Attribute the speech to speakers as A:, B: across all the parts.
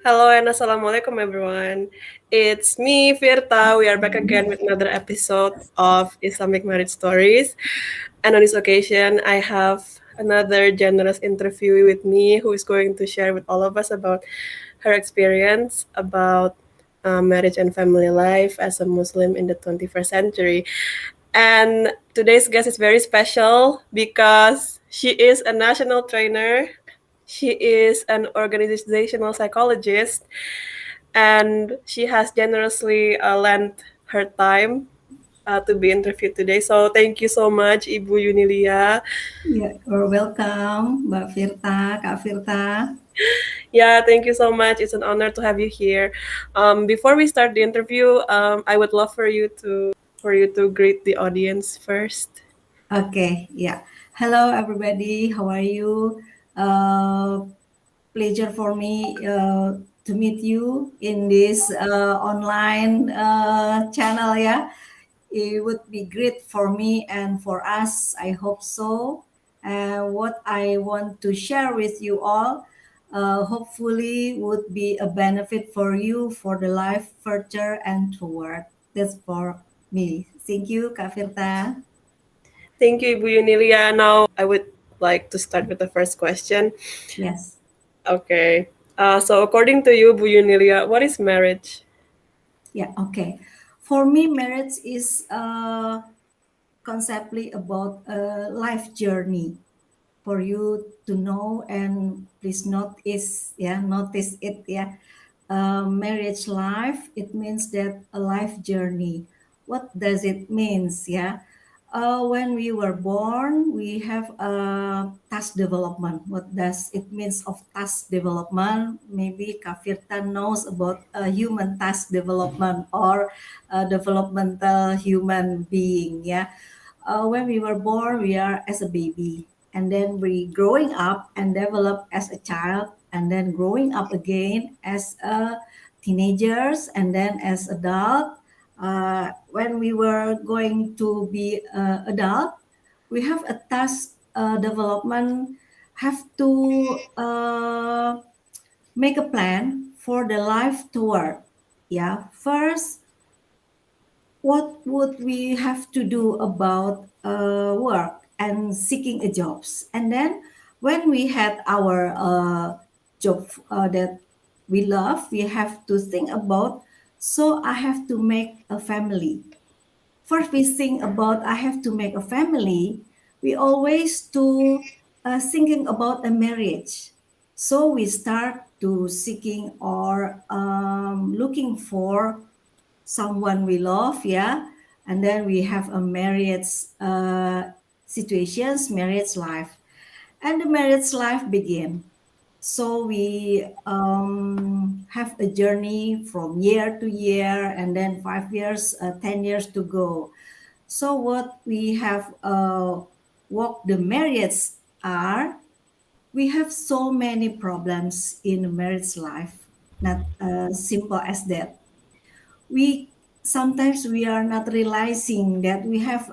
A: Hello and Assalamu alaikum, everyone. It's me, Firta. We are back again with another episode of Islamic Marriage Stories. And on this occasion, I have another generous interviewee with me who is going to share with all of us about her experience about marriage and family life as a Muslim in the 21st century. And today's guest is very special because she is a national trainer. She is an organizational psychologist and she has generously lent her time to be interviewed today. So thank you so much, Ibu Yunilia.
B: Ya, you're welcome, Mbak Firta, Kak Firta.
A: Yeah, thank you so much. It's an honor to have you here. Before we start the interview, I would love for you to greet the audience first.
B: Okay, yeah. Hello, everybody. How are you? Uh, Pleasure for me to meet you in this online channel. Yeah, it would be great for me and for us. I hope so. What I want to share with you all, hopefully, would be a benefit for you for the life further and toward. That's for me. Thank you, Kak Firta.
A: Thank you, Ibu Yunilia. Now I would like to start with the first question.
B: Yes.
A: Okay. So according to you, Bu Yunilia, what is marriage?
B: Yeah. Okay. For me, marriage is conceptually about a life journey for you to know, and please notice, yeah, notice it, yeah. Marriage life, it means that a life journey. What does it means? Yeah. When we were born, we have a task development. What does it means of task development? Maybe Kafirta knows about human task development or developmental human being. Yeah. When we were born, we are as a baby, and then we growing up and develop as a child, and then growing up again as a teenagers, and then as adult. When we were going to be adult, we have a task development, have to make a plan for the life toward. Yeah, first, what would we have to do about work and seeking a jobs, and then when we had our job that we love, we have to think about, so I have to make a family. First we think about I have to make a family, we always to thinking about a marriage. So we start to seeking or looking for someone we love, yeah, and then we have a marriage situations, marriage life, and the marriage life begin. So we have a journey from year to year, and then 5 years, 10 years to go. So what we have what the marriage are, we have so many problems in marriage life, not simple as that. We sometimes we are not realizing that we have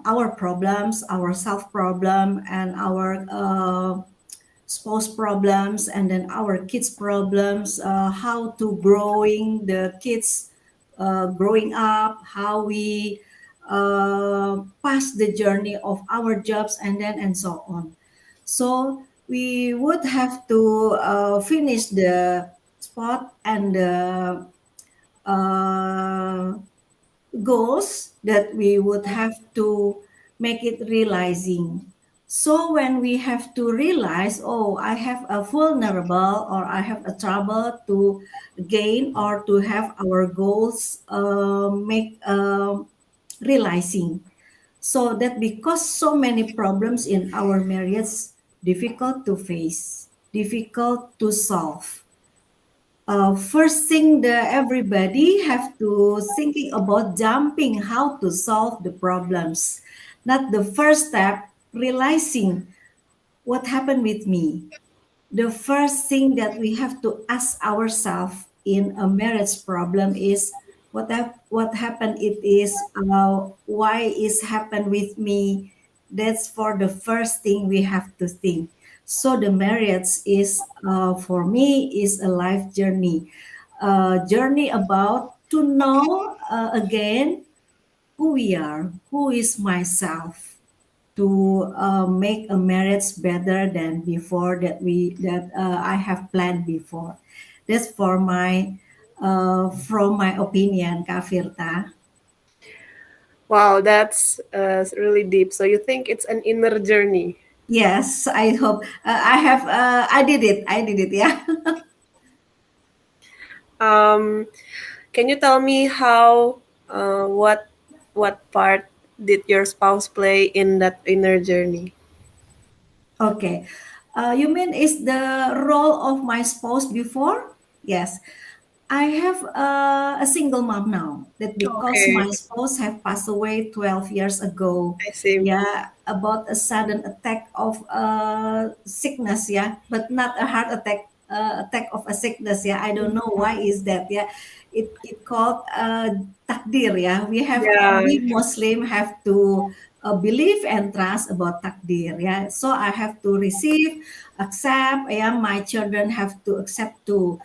B: our problems, our self problem, and our spouse problems, and then our kids problems, how to growing the kids growing up, how we pass the journey of our jobs, and then and so on. So we would have to finish the spot and the uh, goals that we would have to make it realizing. So when we have to realize, oh, I have a vulnerable or I have a trouble to gain or to have our goals make realizing. So that because so many problems in our marriage, difficult to face, difficult to solve. First thing that everybody have to thinking about jumping how to solve the problems, not the first step realizing what happened with me. The first thing that we have to ask ourselves in a marriage problem is what happened, it is why is happened with me. That's for the first thing we have to think. So the marriage is for me is a life journey, journey about to know again who we are, who is myself, to make a marriage better than before that I have planned before. That's for my from my opinion, Kak Firta.
A: Wow, that's really deep. So you think it's an inner journey.
B: Yes, I hope I have. I did it. I did it. Yeah.
A: Um, can you tell me how what part did your spouse play in that inner journey?
B: Okay. You mean is the role of my spouse before? Yes. I have a single mom now. That because
A: Okay,
B: my spouse have passed away 12 years ago.
A: I see.
B: Yeah, about a sudden attack of sickness. Yeah, but not a heart attack. Attack of a sickness. Yeah, I don't know why is that. Yeah, it called takdir. Yeah,
A: Yeah,
B: we Muslim have to believe and trust about takdir. Yeah, so I have to receive, accept. Yeah, my children have to accept too.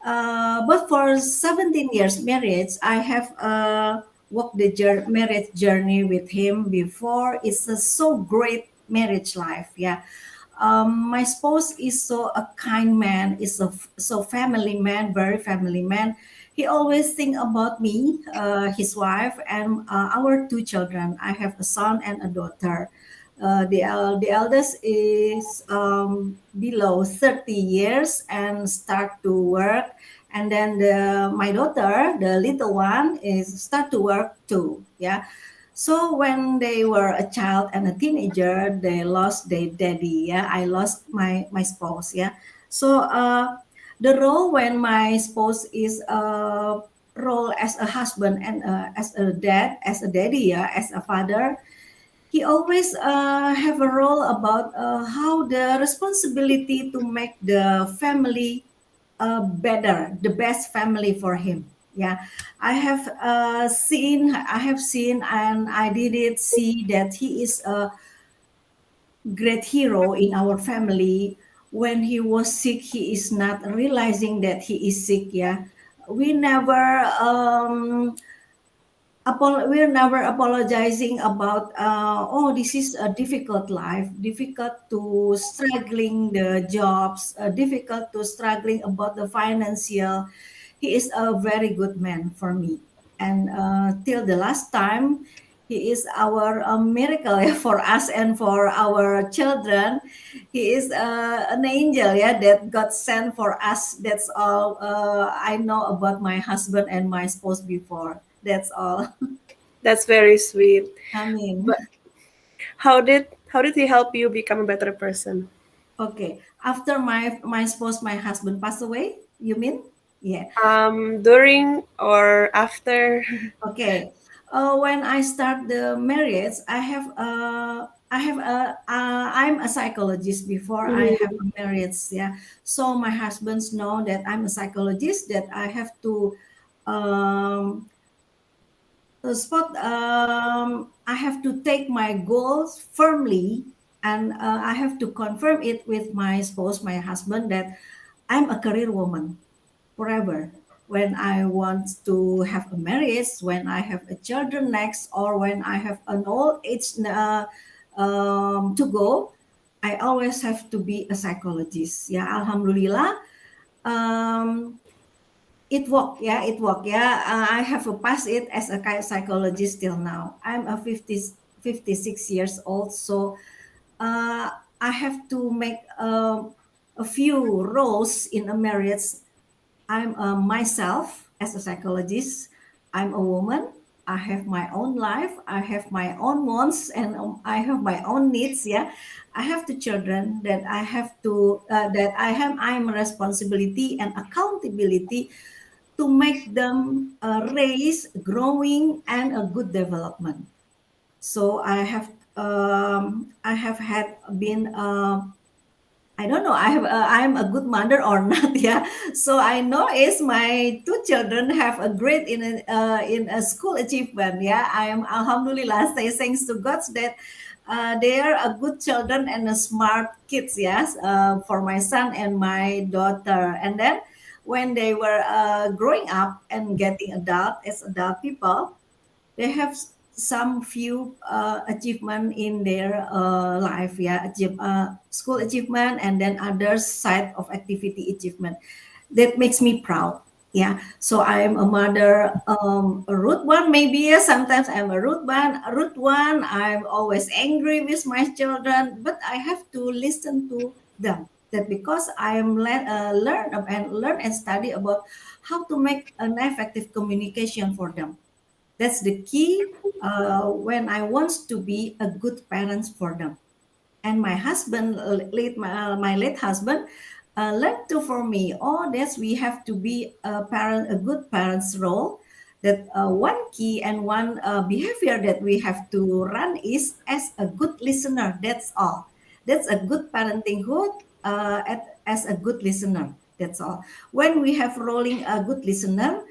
B: But for 17 years marriage, I have walked the marriage journey with him before. It's a so great marriage life. Yeah. My spouse is so a kind man, is a so family man, very family man. He always think about me, his wife, and our two children. I have a son and a daughter. The eldest is below 30 years and start to work, and then my daughter, the little one, is start to work too. Yeah, so when they were a child and a teenager, they lost their daddy. Yeah, I lost my spouse. Yeah, so the role when my spouse is role as a husband and as a dad, as a daddy, yeah, as a father, he always have a role about how the responsibility to make the family better, the best family for him. Yeah, I have seen, and I did it see that he is a great hero in our family. When he was sick, he is not realizing that he is sick. Yeah, we never we're never apologizing about oh, this is a difficult life, difficult to struggling the jobs, difficult to struggling about the financial. He is a very good man for me, and till the last time, he is our miracle, yeah, for us and for our children. He is an angel, yeah, that God sent for us. That's all I know about my husband and my spouse before. That's all.
A: that's very sweet.
B: I mean,
A: But how did he help you become a better person?
B: okay. After my spouse, my husband passed away. You mean? Yeah.
A: During or after?
B: Okay. When I start the marriage, I'm a psychologist before I have
A: Mhm.
B: a marriage. Yeah. So my husbands know that I'm a psychologist. That I have to um, spot I have to take my goals firmly, and I have to confirm it with my spouse, my husband, that I'm a career woman forever. When I want to have a marriage, when I have a children next, or when I have an old age to go, I always have to be a psychologist. Yeah, alhamdulillah. Um, it worked, yeah, it worked, yeah. I have passed it as a psychologist till now. I'm a 56 years old, so uh, I have to make a few roles in a marriage. I'm myself as a psychologist. I'm a woman. I have my own life. I have my own wants, and I have my own needs. Yeah, I have two children that I have to that I have. I'm responsibility and accountability to make them raise, growing, and a good development. So I have had been I don't know, I'm a good mother or not. Yeah, so I know is my two children have a great in a school achievement. Yeah, I am alhamdulillah say thanks to God that they are a good children and a smart kids, yes, for my son and my daughter. And then when they were growing up and getting adult as adult people, they have some few achievement in their life, yeah, school achievement, and then other side of activity achievement that makes me proud. Yeah, so I am a mother, a rude one maybe. Yeah, sometimes I'm a rude one. I'm always angry with my children, but I have to listen to them. That because I am learn and study about how to make an effective communication for them. That's the key when I want to be a good parent for them. And my husband, my late husband, learned to for me. Oh, that's we have to be a parent, a good parent's role. That one key and one behavior that we have to run is as a good listener. That's all. That's a good parentinghood as a good listener. That's all. When we have rolling a good listener,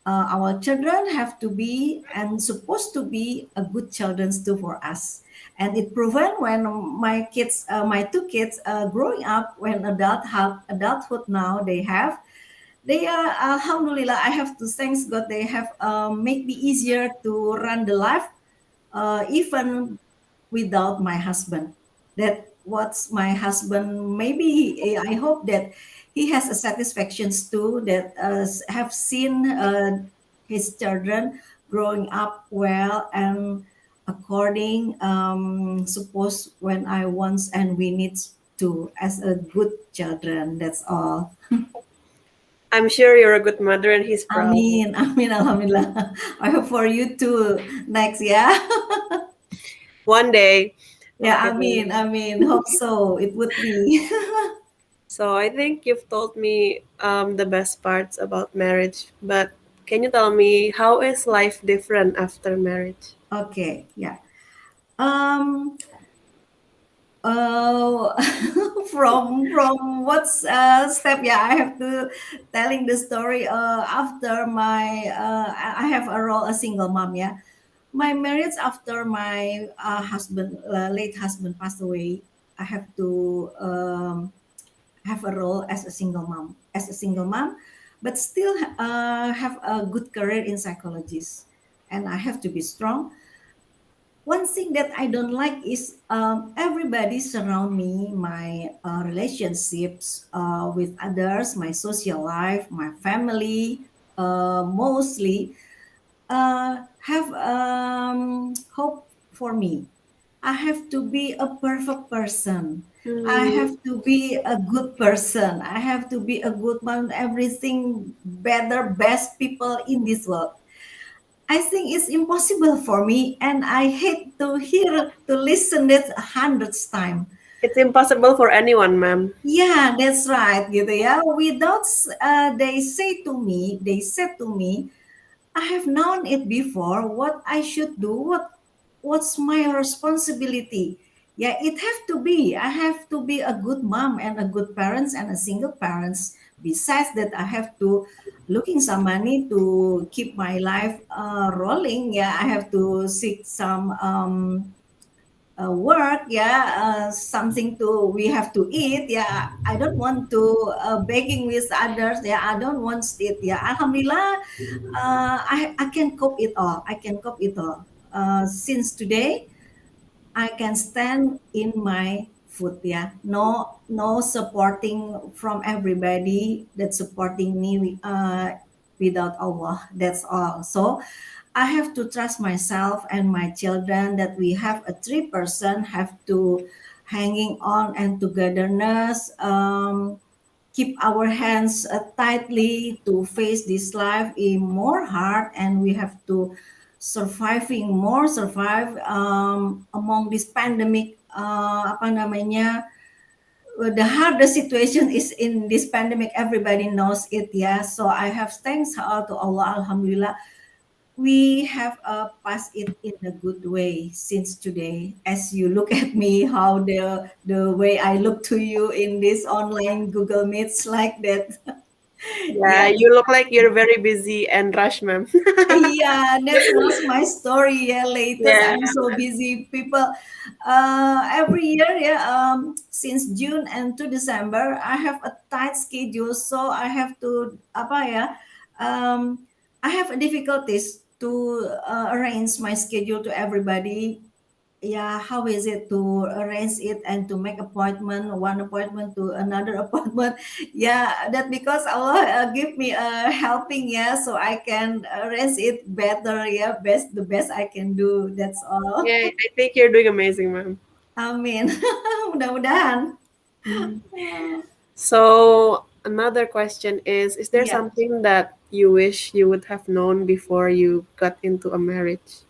B: our children have to be and supposed to be a good children too for us. And it proven when my kids, my two kids, growing up when adulthood now they are, alhamdulillah, I have to thanks God, they have made me easier to run the life, even without my husband. That what's my husband, maybe I hope that he has a satisfactions too, that have seen his children growing up well and according, suppose when I wants and we need to as a good children. That's all.
A: I'm sure you're a good mother and he's proud.
B: Amin, amin, alhamdulillah. I hope for you too next, yeah.
A: One day.
B: Yeah,
A: Okay.
B: amin, amin. Hope so. It would be.
A: So I think you've told me the best parts about marriage, but can you tell me how is life different after marriage?
B: Okay, yeah. Um, uh, from what's step? Yeah, I have to telling the story. After my, I have a role a single mom. Yeah, my marriage after my husband, late husband passed away. I have to have a role as a single mom, but still have a good career in psychologist, and I have to be strong. One thing that I don't like is everybody surround me, my relationships with others, my social life, my family, mostly have hope for me. I have to be a perfect person. I
A: Hmm,
B: have to be a good person. I have to be a good man, everything better, best people in this world. I think it's impossible for me, and I hate to hear to listen that hundreds time.
A: it's impossible for anyone, ma'am.
B: Yeah, that's right, gitu ya. Without they said to me, I have known it before. What I should do, what's my responsibility? Yeah, it have to be. I have to be a good mom and a good parents and a single parents. Besides that, I have to looking some money to keep my life rolling. Yeah, I have to seek some work. Yeah, something to we have to eat. Yeah, I don't want to begging with others. Yeah, I don't want it. Yeah, alhamdulillah, I can cope it all. I can cope it all. Since today, I can stand in my foot. Yeah, no supporting from everybody that supporting me without Allah. That's all. So I have to trust myself and my children that we have a three-person have to hanging on and togetherness. Keep our hands tightly to face this life in more hard, and we have to survive among this pandemic, apa namanya, the hardest situation is in this pandemic, everybody knows it. Yeah, so I have thanks to Allah, alhamdulillah, we have passed it in a good way since today. As you look at me, how the way I look to you in this online Google Meets like that.
A: Yeah,
B: Yeah,
A: you look like you're very busy and rush, ma'am.
B: yeah, that was my story. Yeah, latest
A: Yeah,
B: I'm so busy. People, every year, yeah, since June and to December, I have a tight schedule, so I have to apa ya, I have difficulties to arrange my schedule to everybody. Yeah, how is it to arrange it and to make appointment, one appointment to another appointment? Yeah, that because Allah give me a helping, yeah, so I can arrange it better, yeah, the best I can do. That's all.
A: yeah, I think you're doing amazing, ma'am.
B: Amin. Mudah-mudahan.
A: Mhm.
B: Uh,
A: So another question is there
B: yeah.
A: something that you wish you would have known before you got into a marriage?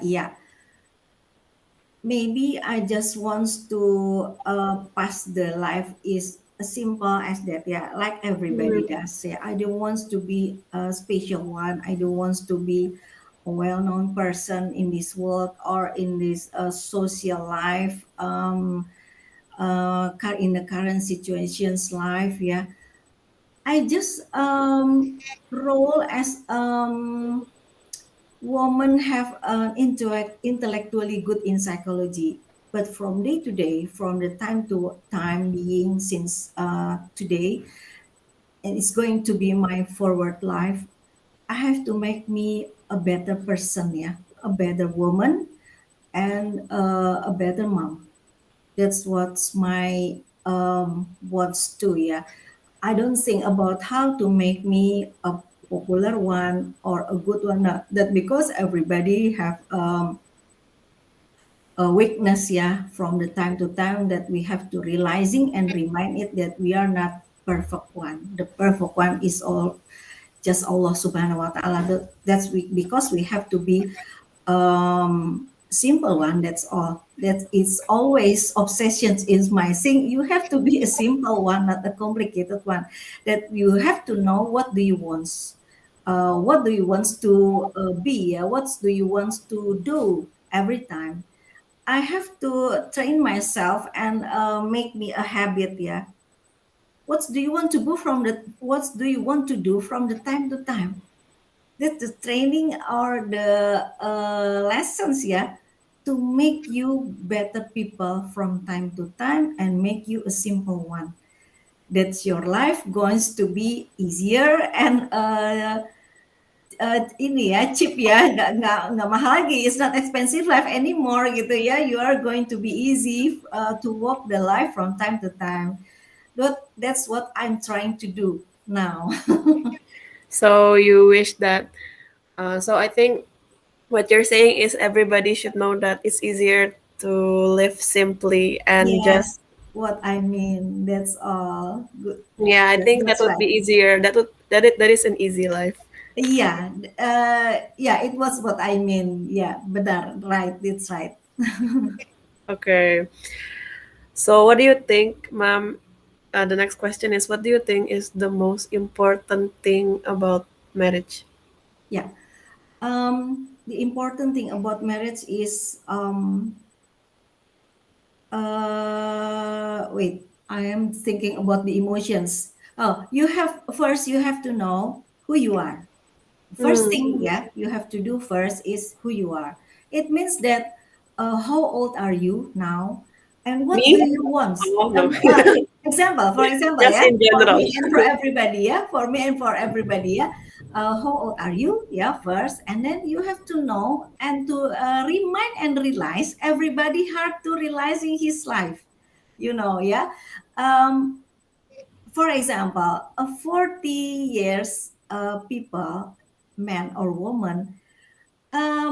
B: Yeah, maybe I just wants to pass the life is as simple as that. Yeah, like everybody
A: Mm,
B: does. Yeah, I don't want to be a special one. I don't want to be a well-known person in this world or in this social life. In the current situations life. Yeah, I just role as women have an intellectually good in psychology, but from day to day, from the time to time being since today, and it's going to be my forward life. I have to make me a better person, yeah, a better woman, and a better mom. That's what's my wants to, yeah. I don't think about how to make me a popular one or a good one. Not that because everybody have a weakness, yeah, from the time to time that we have to realizing and remind it that we are not perfect one. The perfect one is all just Allah Subhanahu wa Taala. That's because we have to be simple one. That's all. That is always obsessions is my thing. You have to be a simple one, not a complicated one. That you have to know what do you want. What do you want to be? What do you want to do every time? I have to train myself and make me a habit. Yeah. What do you want to do from the? What do you want to do from the time to time? That the training or the lessons, yeah, to make you better people from time to time and make you a simple one. That's your life going to be easier and ini ya cheap ya nggak mahal lagi, it's not expensive life anymore gitu ya, you are going to be easy to walk the life from time to time. That's what I'm trying to do now.
A: so you wish that so I think what you're saying is everybody should know that it's easier to live simply and
B: Yes,
A: just
B: what I mean, that's all good.
A: yeah, I think that
B: That's
A: would be
B: right.
A: easier. That is an easy life.
B: Yeah, yeah, it was what I mean. Yeah, benar, right, that's right.
A: Okay. So what do you think, ma'am? The next question is what do you think is the most important thing about marriage?
B: Yeah, the important thing about marriage is wait, I am thinking about the emotions. Oh, you have to know who you are. First
A: Hmm.
B: thing, yeah, you have to do first is who you are. It means that how old are you now, and what do
A: Me?
B: you want?
A: Oh no.
B: For example,
A: Just
B: yeah,
A: in
B: for
A: general.
B: me and for everybody, yeah, for me and for everybody, yeah. How old are you? Yeah, first, and then you have to know and to remind and realize everybody had to realizing his life, yeah. Um, for example, a 40 years people, man or woman,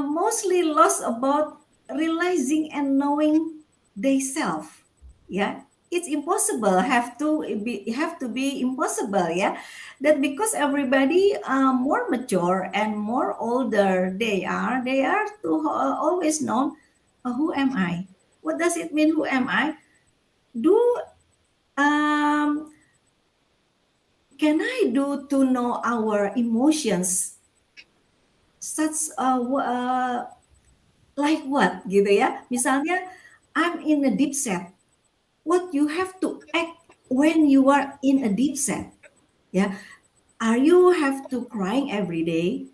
B: mostly lost about realizing and knowing they self. Yeah, it's impossible. Have to be impossible. Yeah, that because everybody more mature and more older they are to always know who am I. What does it mean? Who am I? Do um can I do to know our emotions such like what gitu ya, misalnya I'm in a deep set, what you have to act when you are in a deep set, yeah, are you have to crying every day?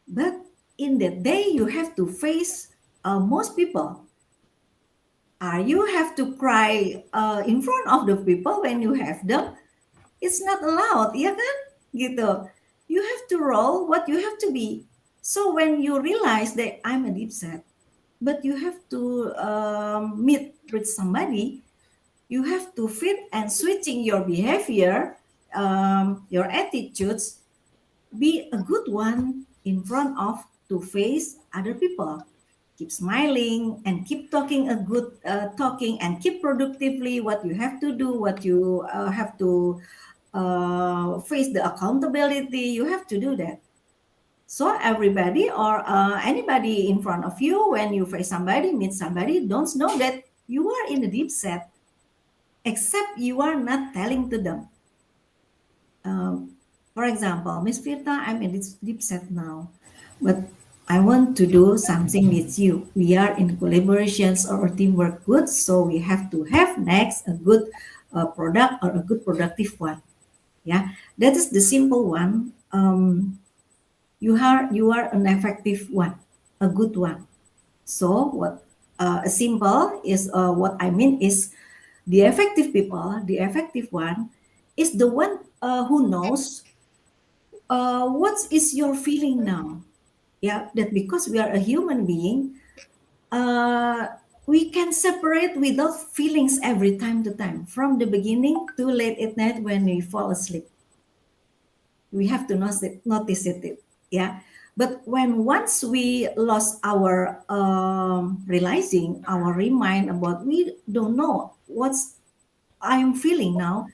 B: But in that day, you have to face most people. Are you have to cry in front of the people when you have them? It's not allowed, ya kan? Gitu. You have to roll what you have to be. So when you realize that I'm a deep set, but you have to meet with somebody, you have to fit and switching your behavior, your attitudes, be a good one in front of to face other people. Keep smiling and keep talking a good talking and keep productively what you have to do, what you have to face the accountability. You have to do that. So everybody or anybody in front of you, when you face somebody, meet somebody, don't know that you are in a deep set, except you are not telling to them. For example, Miss Firta, I'm in this deep set now, but I want to do something with you. We are in collaborations or teamwork good, so we have to have next a good product or a good productive one. Yeah, that is the simple one. You are an effective one, a good one. So what a simple is what I mean is the effective people, the effective one is the one who knows what is your feeling now. Yeah, that because we are a human being, uh, we can separate without feelings every time to time, from the beginning to late at night when we fall asleep. We have to notice it. Yeah, but when once we lost our realizing our remind about, we don't know what's I'm feeling now,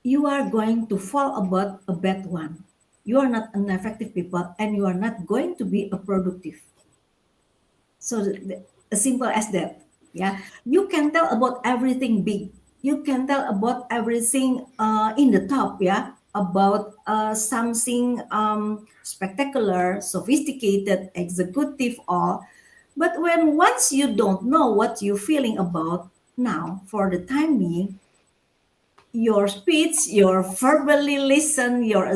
B: you are going to fall about a bad one. You are not an effective people and you are not going to be a productive. So as simple as that. Yeah, you can tell about everything big. You can tell about everything in the top. Yeah, about something spectacular, sophisticated, executive, all. But when once you don't know what you're feeling about now, for the time being, your speech, your verbally listen, your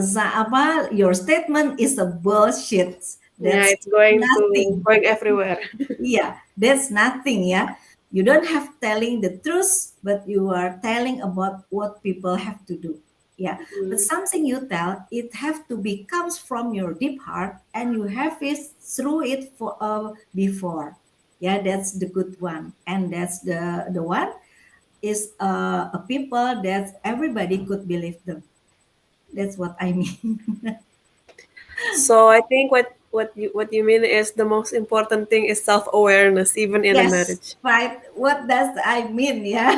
B: statement is a bullshit.
A: Yeah,
B: That's
A: it's going to
B: nothing.
A: going everywhere.
B: Yeah, that's nothing. Yeah, you don't have telling the truth, but you are telling about what people have to do. Yeah, but
A: Mm.
B: something you tell, it have to be comes from your deep heart, and you have it through it for before. Yeah, that's the good one, and that's the one is a people that everybody could believe them. That's what I mean.
A: So I think what you mean is the most important thing is self-awareness, even in a
B: Yes,
A: marriage.
B: right. What does I mean? Yeah,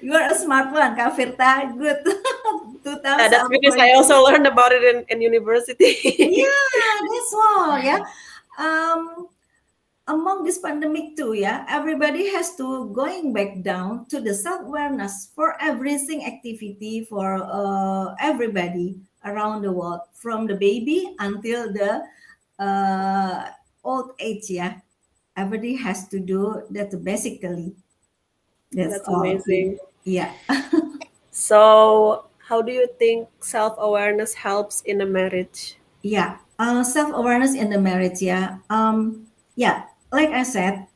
B: you are a smart one, Kak Firta. Good. Two
A: Yeah,
B: thumbs
A: that's
B: up
A: because
B: for
A: I
B: you.
A: also learned about it in university.
B: Yeah, that's all. Yeah. Um, Among this pandemic too, yeah, everybody has to going back down to the self-awareness for everything activity for everybody around the world, from the baby until the old age, yeah. Everybody has to do that basically. That's
A: That's
B: all.
A: amazing.
B: Yeah.
A: So, how do you think self-awareness helps in a marriage?
B: Yeah, self-awareness in the marriage. Yeah, yeah. Like I said,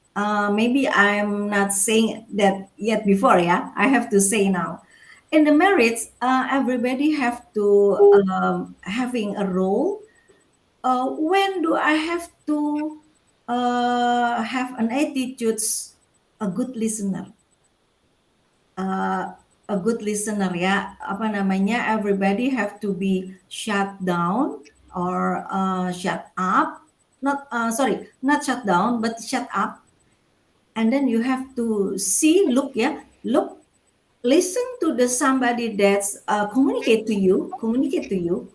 B: maybe I'm not saying that yet before. Yeah, I have to say now. In the marriage, everybody have to having a role. When do I have to have an attitude, a good listener? uh, a good listener, ya, apa namanya, everybody have to be shut down or shut up, not sorry, not shut down but shut up, and then you have to see, look, yeah, look, listen to the somebody that's communicate to you,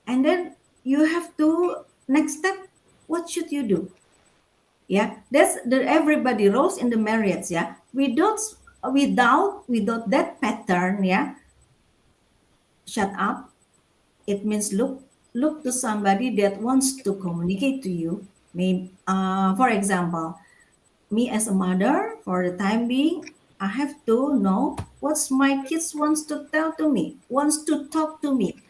B: and then you have to next step, what should you do? Yeah, that's the everybody roles in the marriage. Yeah, without that pattern, yeah, shut up, it means look to somebody that wants to communicate to you. Maybe for example, me as a mother, for the time being, I have to know what my kids wants to tell to me, wants to talk to me.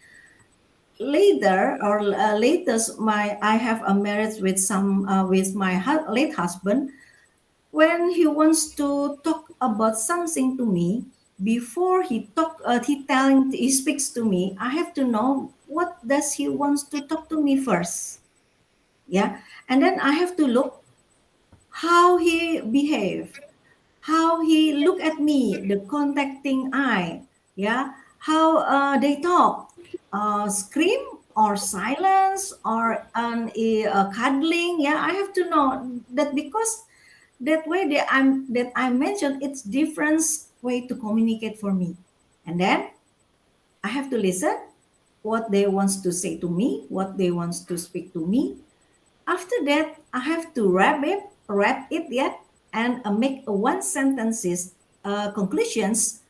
B: Later or latest, my I have a marriage with some with my late husband. When he wants to talk about something to me, before he speaks to me, I have to know what does he wants to talk to me first. Yeah, and then I have to look how he behave, how he look at me, the contacting eye, yeah, how they talk, scream or silence or cuddling. Yeah, I have to know that because that way that I mentioned it's different way to communicate for me, and then I have to listen what they wants to say to me, what they wants to speak to me. After that, I have to wrap it yet, and make a one sentences conclusions.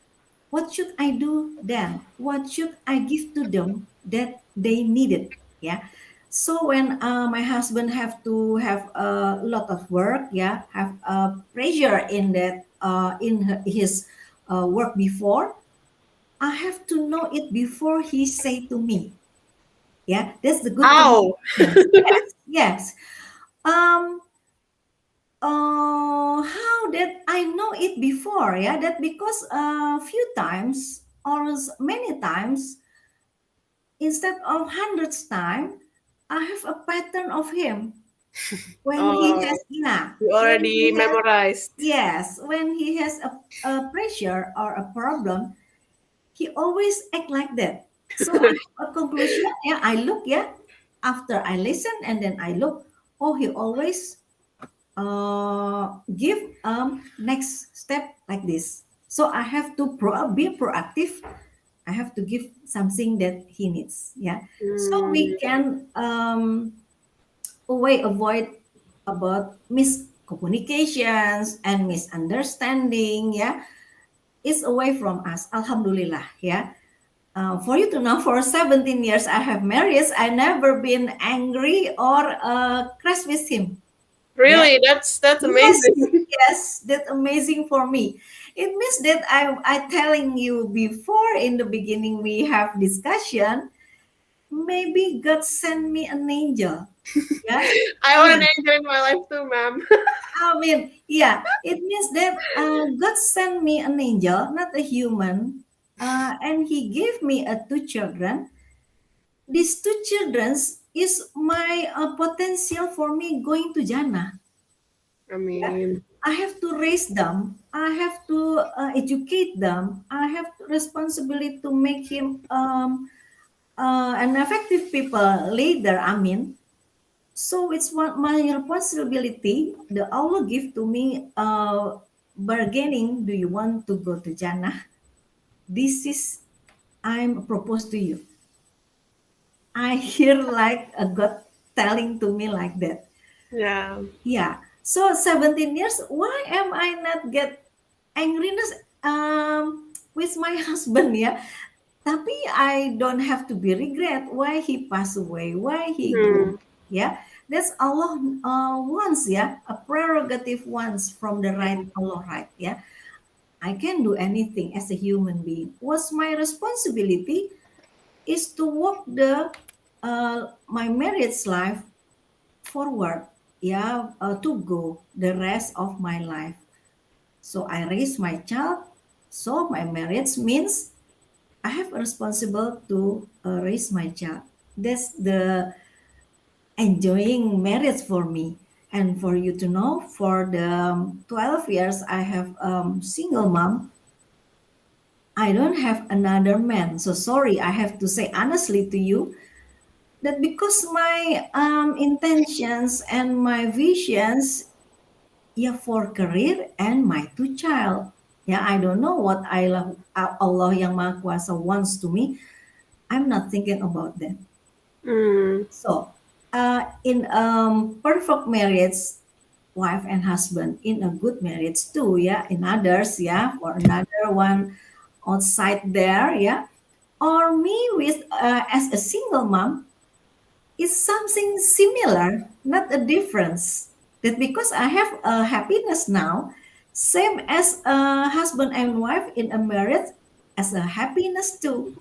B: What should I do then? What should I give to them that they needed? Yeah. So when my husband have to have a lot of work, yeah, have pressure in that his work before, I have to know it before he say to me. Yeah, that's the good
A: Ow.
B: communication. Yes, yes. Um, how did I know it before? Yeah, that because a few times or many times, instead of hundreds time, I have a pattern of him when he
A: Oh,
B: has yeah,
A: you
B: when
A: already
B: he has
A: memorized.
B: yes, when he has a pressure or a problem, he always act like that. So I have a conclusion. Yeah, I look. Yeah, after I listen and then I look. Oh, he always give next step like this. So I have to be proactive. I have to give something that he needs. Yeah, so we
A: Mm,
B: can avoid about miscommunications and misunderstanding. Yeah, it's away from us. Alhamdulillah. Yeah. For you to know, for 17 years I have married, I never been angry or crash with him. Yeah.
A: really, that's
B: Yes,
A: amazing.
B: yes, that's amazing for me. It means that I telling you before in the beginning we have discussion. Maybe God sent me an angel. Yeah,
A: I want
B: yeah.
A: an angel in my life too, ma'am.
B: I mean, yeah. It means that God sent me an angel, not a human, and He gave me two children. These two children is my potential for me going to Jannah.
A: I
B: Yeah.
A: mean,
B: I have to raise them. I have to educate them. I have responsibility to make him an effective people leader. I mean, so it's one my responsibility. The Allah give to me bargaining. Do you want to go to Jannah? This is I'm proposed to you. I hear like a God telling to me like that.
A: yeah.
B: Yeah. So 17 years, why am I not get angriness with my husband ya? Tapi I don't have to be regret why he passed away, why he go.
A: Hmm.
B: Yeah. That's Allah wants ya, a prerogative wants from the right Allah right. Yeah. I can do anything as a human being. What's my responsibility is to walk the my marriage life forward, yeah, to go the rest of my life. So I raise my child. So my marriage means I have a responsible to raise my child. That's the enjoying marriage for me. And for you to know, for the 12 years I have single mom, I don't have another man. So sorry, I have to say honestly to you that because my intentions and my visions, yeah, for career and my two child. Yeah, I don't know what Allah yang Maha Kuasa wants to me. I'm not thinking about that.
A: Mm,
B: So, in perfect marriage, wife and husband, in a good marriage too, yeah, in others, yeah, for another one outside there, yeah, or me with as a single mom, is something similar, not a difference. That because I have a happiness now, Same as a husband and wife in a marriage, as a happiness too.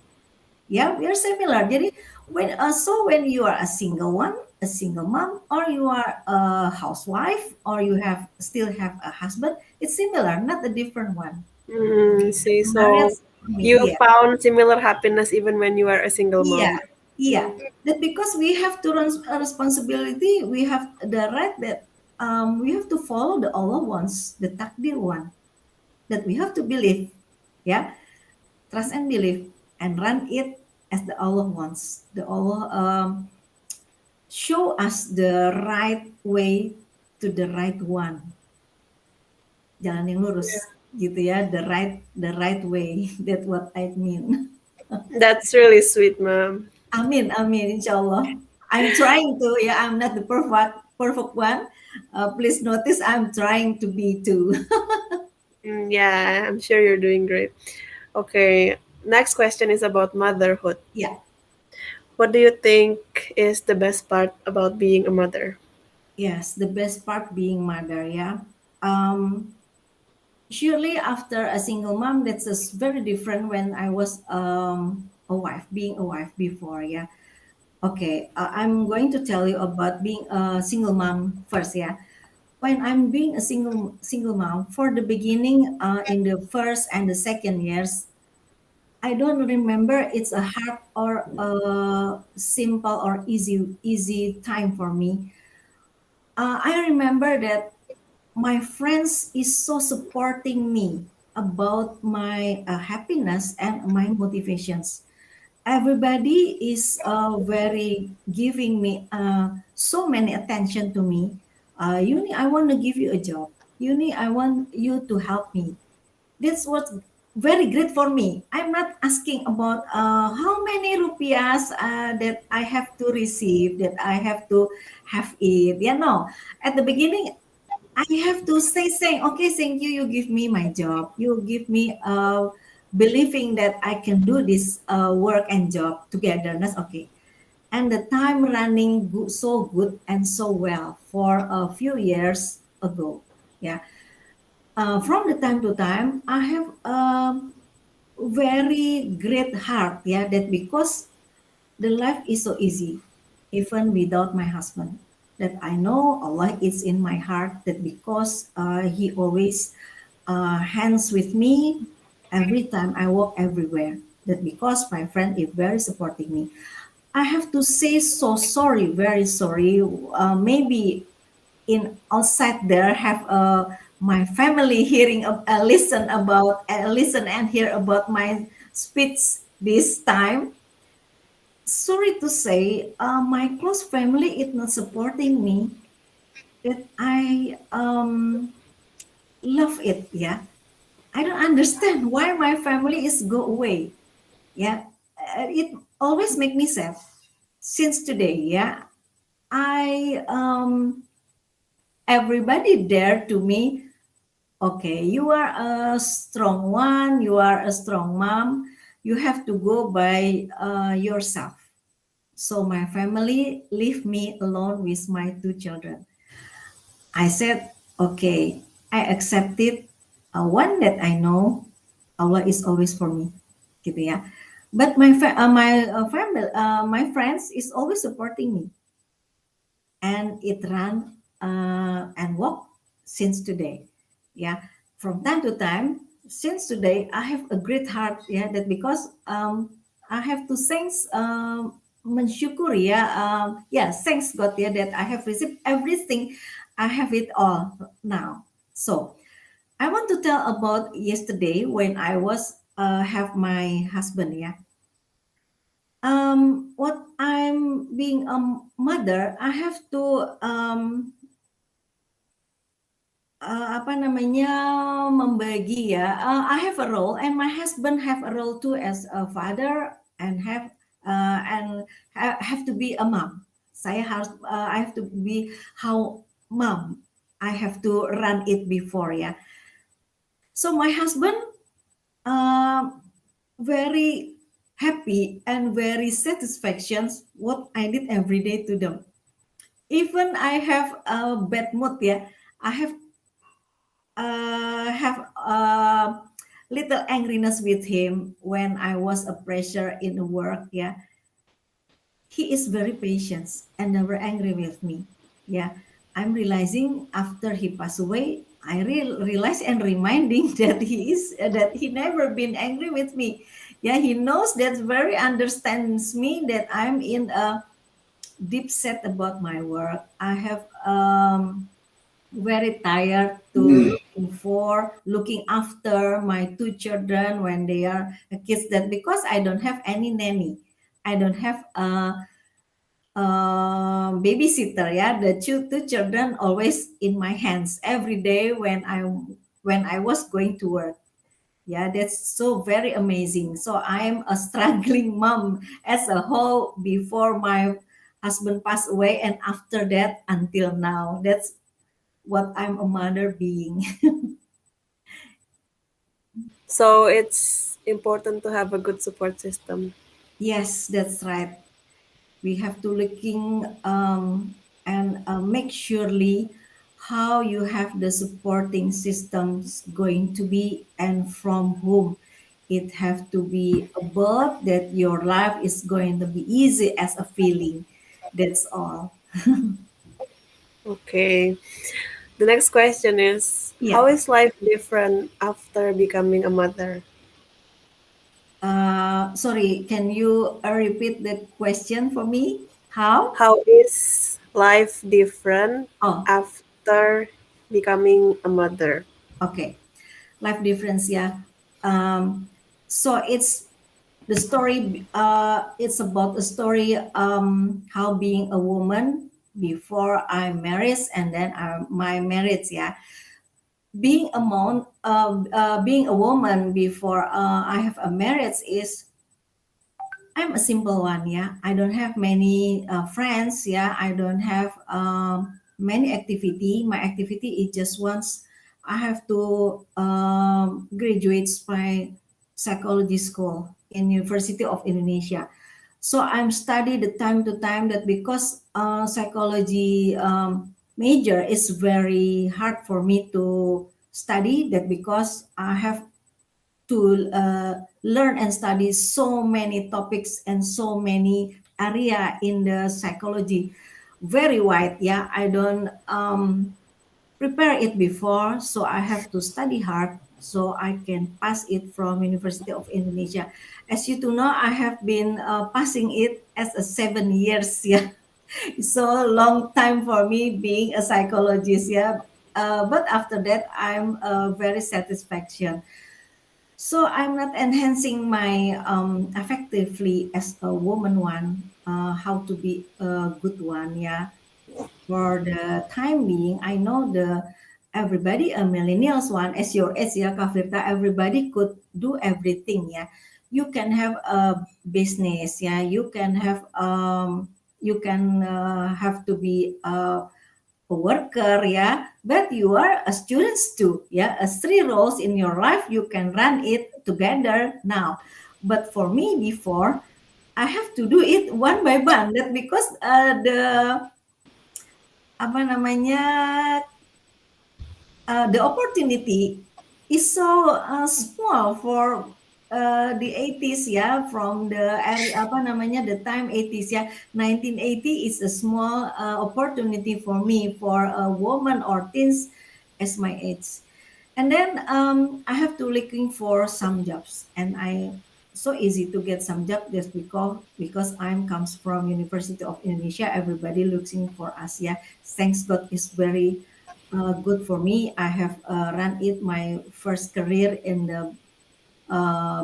B: Yeah, we are similar. Jadi when you are a single one, a single mom, or you are a housewife, or you have still have a husband, it's similar, not a different one.
A: See,
B: Marriage
A: so
B: for me,
A: you
B: yeah,
A: found similar happiness even when you are a single
B: yeah,
A: mom.
B: yeah. That because we have to run a responsibility, we have the right that we have to follow the Allah wants, the takdir one, that we have to believe, yeah, trust and believe, and run it as the Allah wants. The Allah show us the right way to the right one, jalan yang lurus, gitu ya, the right way. That's what I mean.
A: That's really sweet, mom.
B: Amin, amin, inshallah. I'm trying to, yeah, I'm not the perfect one. Please notice I'm trying to be too.
A: Yeah, I'm sure you're doing great. Okay, next question is about motherhood.
B: Yeah,
A: What do you think is the best part about being a mother?
B: yes, the best part being mother, yeah. Um, Surely after a single mom, that's very different when I was a wife, being a wife before, yeah. Okay, I'm going to tell you about being a single mom first, yeah. When I'm being a single mom, for the beginning, in the first and the second years, I don't remember it's a hard or a simple or easy time for me. I remember that my friends is so supporting me about my happiness and my motivations. Everybody is very giving me so many attention to me. Uni, I want to give you a job. Uni, I want you to help me. That's what's very great for me. I'm not asking about how many rupiahs that I have to receive, that I have to have it. Yeah, no. At the beginning, I have to saying, okay, thank you. You give me my job. You give me believing that I can do this work and job together. That's okay. And the time running so good and so well for a few years ago. Yeah. From the time to time, I have a very great heart. Yeah, that because the life is so easy, even without my husband. That I know Allah is in my heart. That because He always hands with me every time I walk everywhere. That because my friend is very supporting me. I have to say so sorry, very sorry. Maybe in outside there have my family hearing listen and hear about my speech this time. Sorry to say, my close family is not supporting me. That I love it. Yeah, I don't understand why my family is go away. Yeah, it always make me sad. Since today, yeah, I everybody there to me. Okay, you are a strong one. You are a strong mom. You have to go by yourself. So my family leave me alone with my two children. I said, okay, I accepted one that I know Allah is always for me, gitu ya. But my friends is always supporting me, and it ran and walk since today. Yeah, from time to time since today, I have a great heart. Yeah, that because I have to thanks mensyukuri ya. Yeah, thanks God ya that I have received everything. I have it all now. So I want to tell about yesterday when I was have my husband. Yeah, what I'm being a mother, I have to apa namanya membagi ya. I have a role and my husband have a role too as a father and have to be a mom. I have to be how mom. I have to run it before ya. So my husband uh, very happy and very satisfaction what I did every day to them. Even I have a bad mood, yeah, I have have little angriness with him when I was a pressure in work. Yeah, he is very patient and never angry with me. Yeah, I'm realizing after he passed away, I realize and reminding that he never been angry with me. Yeah, he knows that, very understands me that I'm in a deep set about my work. I have very tired to looking after my two children when they are kids, that because I don't have any nanny, I don't have babysitter. Yeah, the two children always in my hands every day when I was going to work. Yeah, that's so very amazing. So I'm a struggling mom as a whole before my husband passed away, and after that until now. That's what I'm a mother being.
A: So it's important to have a good support system.
B: Yes, that's right. We have to looking and make surely how you have the supporting systems going to be and from whom. It have to be above that your life is going to be easy as a feeling. That's all.
A: Okay. The next question is, how
B: Yeah.
A: is life different after becoming a mother?
B: Sorry, can you repeat the question for me? How?
A: How is life different
B: Oh,
A: after becoming a mother?
B: okay. Life difference, yeah. So it's the story. It's about a story. How being a woman before I married and then my marriage. Yeah, being a woman before I have a marriage is, I'm a simple one. Yeah, I don't have many friends. Yeah, I don't have many activity. My activity is just once I have to graduate my psychology school in University of Indonesia. So I'm study the time to time that because psychology major is very hard for me to study, that because I have to learn and study so many topics and so many area in the psychology, very wide. Yeah, I don't prepare it before, so I have to study hard so I can pass it from University of Indonesia. As you do know, I have been passing it as a 7 years. Yeah, so long time for me being a psychologist. Yeah, but after that I'm very satisfaction. So I'm not enhancing my effectively as a woman one, how to be a good one. Yeah. For the time being, I know the everybody a millennials one as your age, yeah, Kafirta, everybody could do everything. Yeah. You can have a business. Yeah. You can have to be a worker, yeah, but you are a student too. Yeah, as three roles in your life, you can run it together now. But for me before, I have to do it one by one. That because the apa namanya, the opportunity is so small for the 80s, ya, from the area apa namanya, the time 80s, ya, 1980 is a small opportunity for me for a woman or teens as my age. And then I have to looking for some jobs, and I so easy to get some job just because I'm comes from University of Indonesia. Everybody looking for us. Yeah, thanks God is very good for me. I have run it my first career in the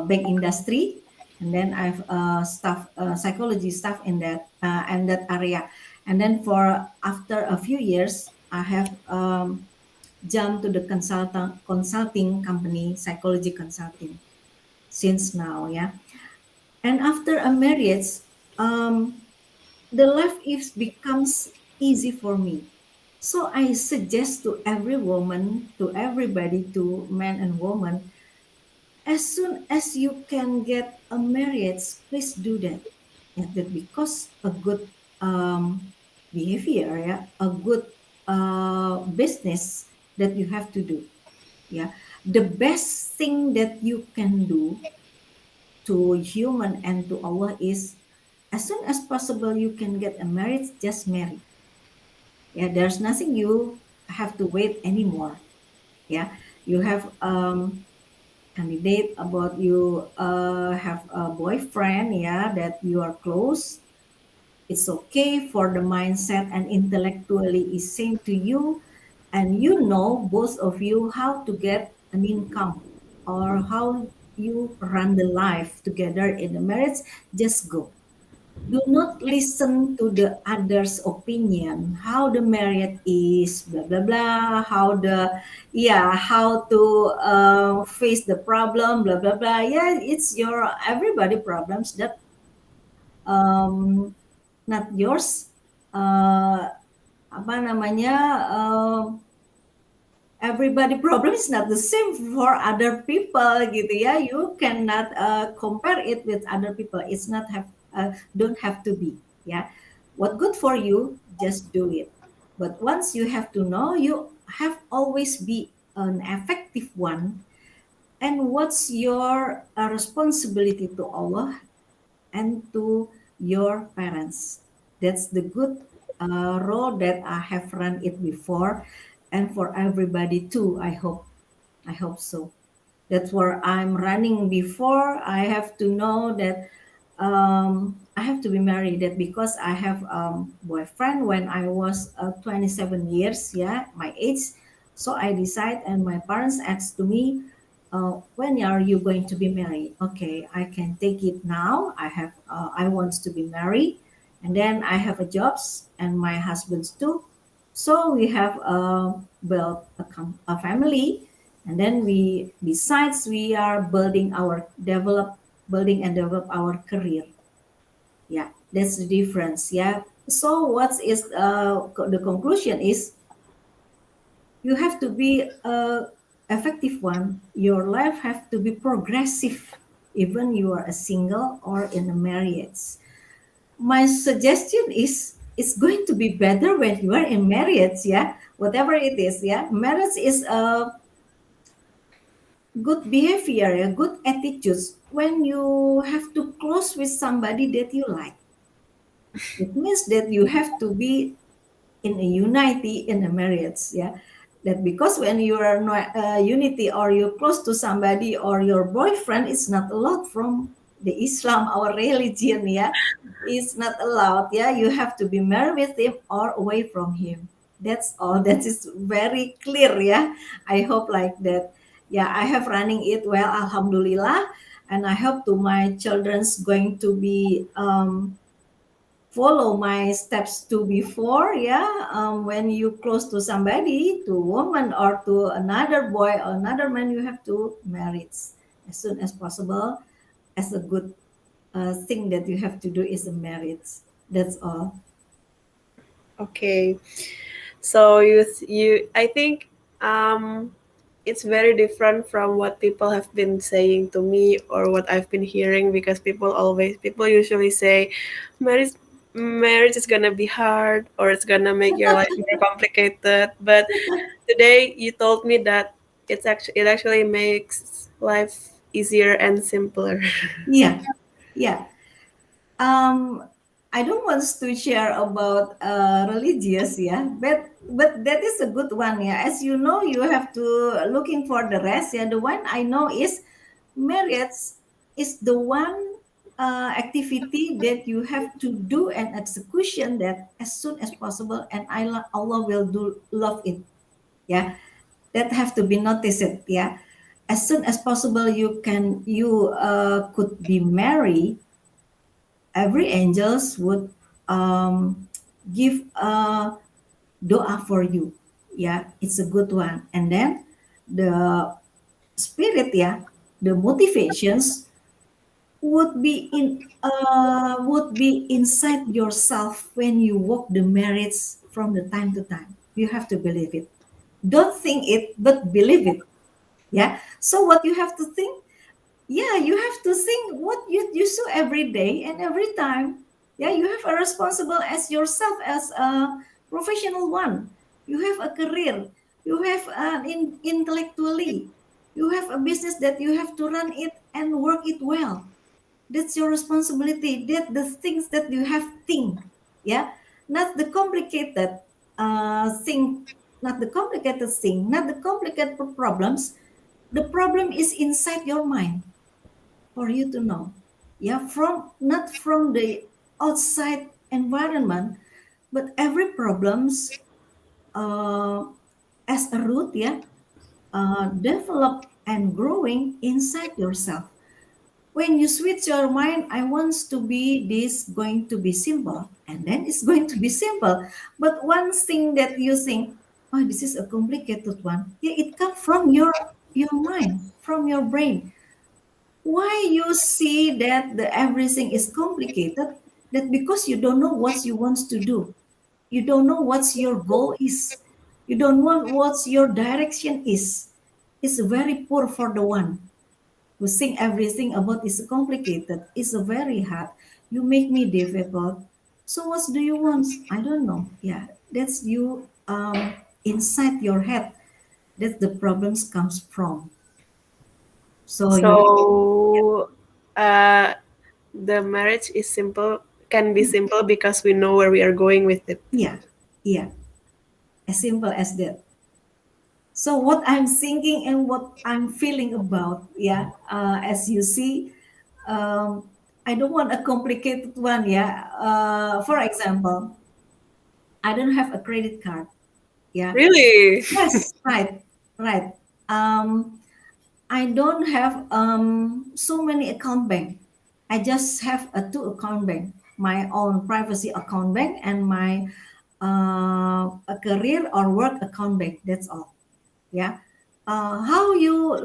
B: bank industry, and then I've staff psychology staff in that area. And then for after a few years, I have jumped to the consulting company, psychology consulting, since now. Yeah, and after a marriage, um, the life is becomes easy for me. So I suggest to every woman, to everybody, to man and woman, as soon as you can get a marriage, please do that. Yeah, that because a good behavior, yeah, a good business that you have to do. Yeah, the best thing that you can do to human and to Allah is as soon as possible you can get a marriage, just marry. Yeah, there's nothing you have to wait anymore. Yeah, you have candidate about you have a boyfriend, yeah, that you are close. It's okay for the mindset and intellectually is same to you, and you know both of you how to get an income or how you run the life together in the marriage. Just go. Do not listen to the others opinion how the marriage is, blah blah blah, how the, yeah, how to face the problem, blah blah blah. Yeah, it's your everybody problems that um, not yours. Apa namanya, everybody problem is not the same for other people gitu ya. You cannot compare it with other people. It's not have, don't have to be, ya. What good for you, just do it. But once you have to know, you have always be an effective one. And what's your responsibility to Allah and to your parents. That's the good role that I have run it before, and for everybody too. I hope. I hope so. That's where I'm running before. I have to know that I have to be married. That because I have boyfriend when I was 27 years, yeah, my age. So I decide, and my parents asked to me, when are you going to be married? Okay, I can take it now. I have, I want to be married, and then I have a jobs, and my husband's too. So we have built a family, and then we, besides, we are building our develop, building and develop our career. Yeah, that's the difference. Yeah. So what is the conclusion is you have to be a effective one. Your life have to be progressive, even you are a single or in a marriage. My suggestion is it's going to be better when you are in marriage. Yeah, whatever it is. Yeah, marriage is a good behavior, a good attitudes. When you have to close with somebody that you like, it means that you have to be in a unity in a marriage. Yeah, that because when you are not unity or you're close to somebody or your boyfriend, it's not allowed from the Islam, our religion. Yeah, it's not allowed. Yeah, you have to be married with him or away from him. That's all. That is very clear. Yeah, I hope like that. Yeah, I have running it well, alhamdulillah, and I hope to my children's going to be follow my steps to before. Yeah, when you close to somebody, to woman or to another boy or another man, you have to marry as soon as possible. As a good thing that you have to do is a marriage. That's all.
A: Okay. So you I think it's very different from what people have been saying to me or what I've been hearing, because people usually say marriage marriage is gonna be hard or it's gonna make your life more complicated. But today you told me that it actually makes life easier and simpler.
B: Yeah, yeah. um I don't want to share about religious, yeah, but that is a good one, yeah. As you know, you have to looking for the rest, yeah. The one I know is marriage is the one activity that you have to do an execution that as soon as possible, and Allah will do love it, yeah. That have to be noticed, yeah. As soon as possible, you could be married. Every angels would give a doa for you. Yeah, it's a good one. And then the spirit, yeah, the motivations would be inside yourself when you walk the merits from the time to time. You have to believe it. Don't think it, but believe it. Yeah. So what you have to think, yeah, you have to think what you do every day and every time. Yeah, you have a responsible as yourself as a professional one. You have a career. You have intellectually, you have a business that you have to run it and work it well. That's your responsibility. That the things that you have think, yeah, not the complicated thing, not the complicated thing, not the complicated problems. The problem is inside your mind for you to know, yeah, from not from the outside environment, but every problems uh, as a root, yeah, develop and growing inside yourself. When you switch your mind, I want to be this going to be simple, and then it's going to be simple. But one thing that you think, oh, this is a complicated one, yeah, it comes from your mind, from your brain. Why you see that the everything is complicated? That because you don't know what you want to do, you don't know what your goal is, you don't know what your direction is. It's very poor for the one who think everything about is complicated. It's very hard. You make me difficult. So what do you want? I don't know. Yeah, that's you inside your head. That the problems comes from. So you
A: So, uh, the marriage is simple, can be simple because we know where we are going with it.
B: yeah, yeah, as simple as that. So what I'm thinking and what I'm feeling about, yeah, as you see, I don't want a complicated one, yeah. For example, I don't have a credit card, yeah.
A: Really?
B: Yes, right, right. Um, I don't have so many account bank. I just have a two account bank, my own privacy account bank and my a career or work account bank. That's all. Yeah. How you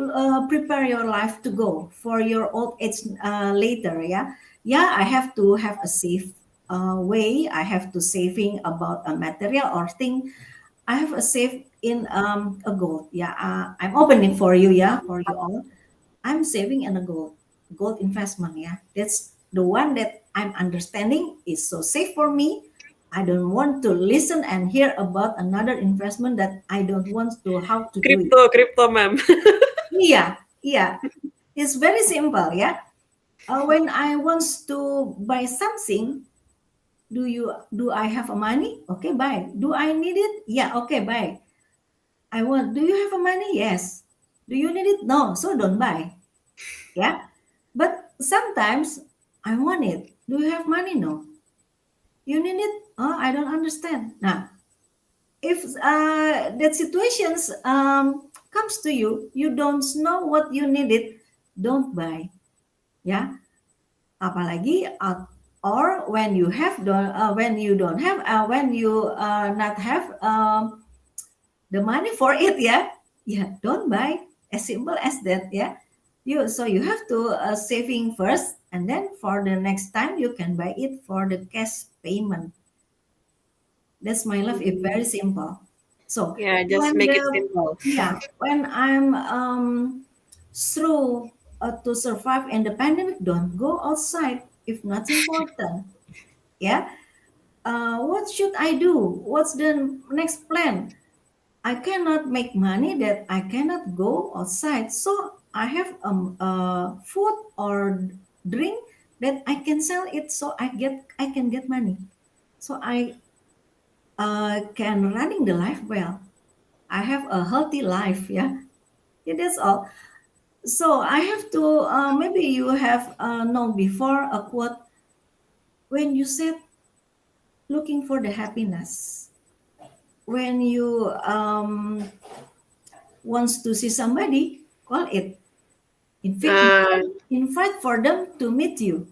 B: prepare your life to go for your old age later? Yeah. Yeah. I have to have a safe way. I have to saving about a material or thing. I have a save in a gold. Yeah, I'm opening for you. Yeah, for you all. I'm saving in a gold investment. Yeah, that's the one that I'm understanding is so safe for me. I don't want to listen and hear about another investment that I don't want to how to do it.
A: Crypto, ma'am.
B: Yeah, yeah. It's very simple. Yeah. When I want to buy something, do I have a money? Okay, buy. Do I need it? Yeah, okay, buy. I want, do you have a money? Yes. Do you need it? No. So don't buy. Yeah. But sometimes I want it. Do you have money? No. You need it? Oh, I don't understand. Now, if that situations comes to you, you don't know what you need it, don't buy. Yeah. Apalagi or when you have don't when you don't have when you not have the money for it, yeah, yeah, don't buy, as simple as that, yeah. You so you have to saving first, and then for the next time you can buy it for the cash payment. That's my life is very simple. So
A: Yeah, just
B: when
A: make
B: the
A: it simple.
B: yeah when I'm through to survive in the pandemic, don't go outside if not important, yeah. What should I do? What's the next plan? I cannot make money that I cannot go outside. So I have food or drink that I can sell it so I can get money. So I can running the life well. I have a healthy life. Yeah, yeah, that's all. So I have to maybe you have known before a quote when you said looking for the happiness. When you wants to see somebody, call it.
A: Uh,
B: Invite for them to meet you.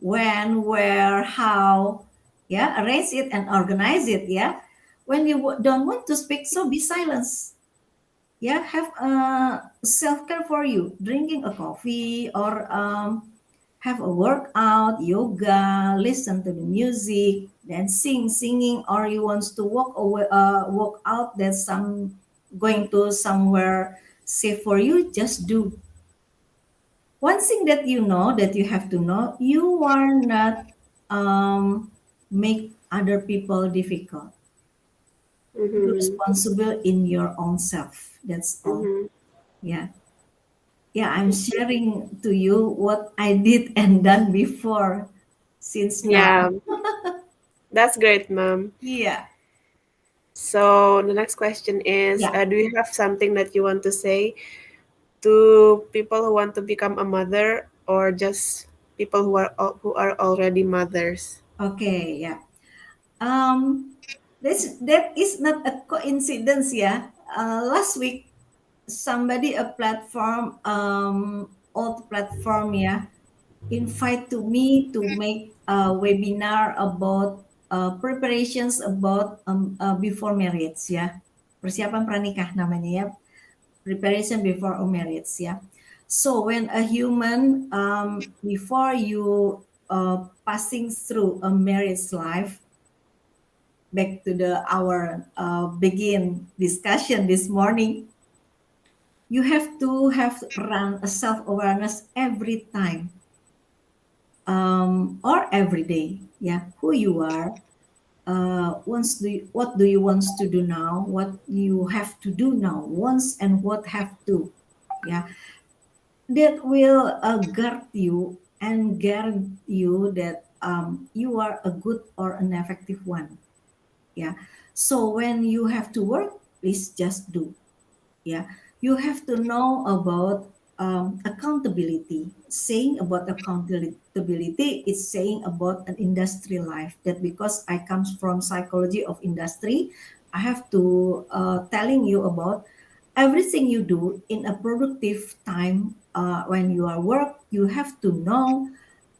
B: When, where, how, yeah, arrange it and organize it, yeah. When you don't want to speak, so be silence. Yeah, have self-care for you, drinking a coffee or have a workout, yoga, listen to the music, then singing, or you want to walk away, walk out. That's some going to somewhere safe for you. Just do. One thing that you know that you have to know, you are not make other people difficult. Be
A: Mm-hmm.
B: responsible in your own self. That's all.
A: Mm-hmm.
B: Yeah. Yeah, I'm sharing to you what I did and done before since now.
A: Yeah, that's great, ma'am.
B: Yeah.
A: So the next question is,
B: Yeah.
A: do you have something that you want to say to people who want to become a mother, or just people who are already mothers?
B: Okay. Yeah. Um, that is not a coincidence. Yeah. Last week, somebody a platform, old platform. Yeah, invite to me to make a webinar about preparations about before marriage. Yeah, persiapan pranikah namanya ya. Preparation before a marriage. Yeah. So when a human before you passing through a marriage life, back to the our begin discussion this morning, you have to have run a self awareness every time or every day. Yeah, who you are. What do you want to do now? What you have to do now? Once and what have to. Yeah, that will guard you and guarantee you that you are a good or an effective one. Yeah. So when you have to work, please just do. Yeah, you have to know about accountability. Saying about accountability is saying about an industry life, that because I comes from psychology of industry, I have to telling you about everything you do in a productive time. When you are work, you have to know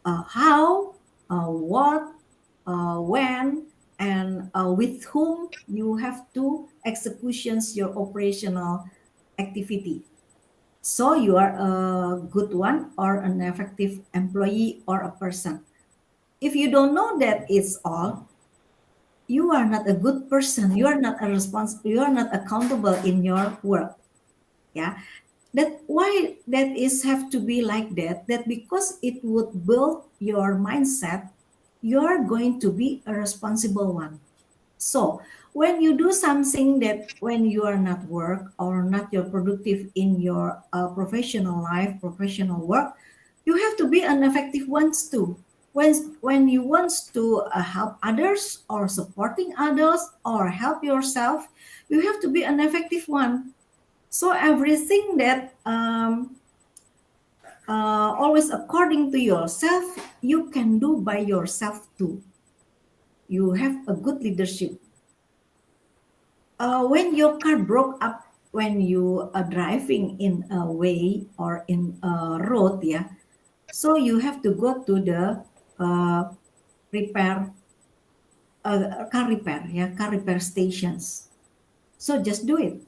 B: how, what, when, and with whom you have to executions your operational activity. So you are a good one or an effective employee or a person. If you don't know that it's all, you are not a good person. You are not a you are not accountable in your work. Yeah. That why that is have to be like that, that because it would build your mindset, you're going to be a responsible one. So when you do something that when you are not work or not your productive in your professional life, professional work, you have to be an effective ones too. When you want to help others or supporting others or help yourself, you have to be an effective one. So everything that always according to yourself, you can do by yourself too. You have a good leadership. When your car broke up when you are driving in a way or in a road, yeah, so you have to go to the uh, repair car repair, yeah, car repair stations. So just do it.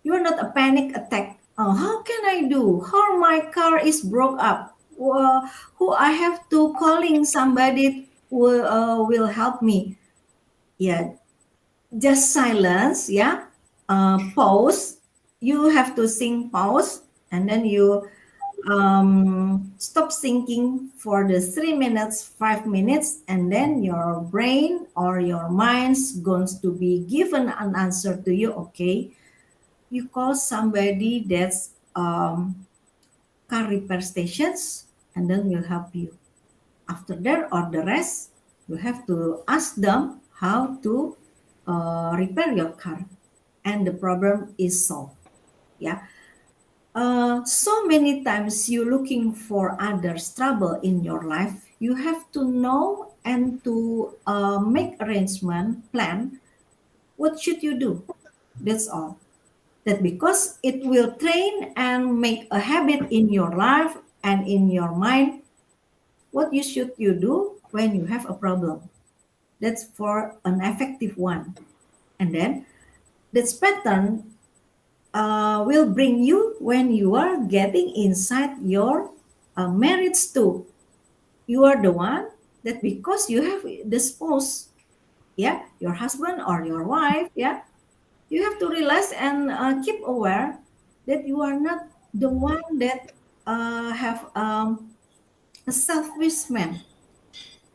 B: You are not a panic attack. Oh, how can I do? How my car is broke up? Who I have to calling somebody will help me. Yeah, just silence. Yeah, pause. You have to sing pause, and then you stop thinking for the 3 minutes, 5 minutes, and then your brain or your mind's going to be given an answer to you. Okay, you call somebody that's car repair stations, and then will help you. After that or the rest, you have to ask them how to repair your car, and the problem is solved. Yeah. So many times you looking for others trouble in your life, you have to know and to make arrangement plan. What should you do? That's all. That because it will train and make a habit in your life and in your mind, what you should you do when you have a problem. That's for an effective one. And then this pattern will bring you when you are getting inside your marriage too. You are the one that because you have the spouse, yeah, your husband or your wife, yeah, you have to realize and keep aware that you are not the one that have a selfish man.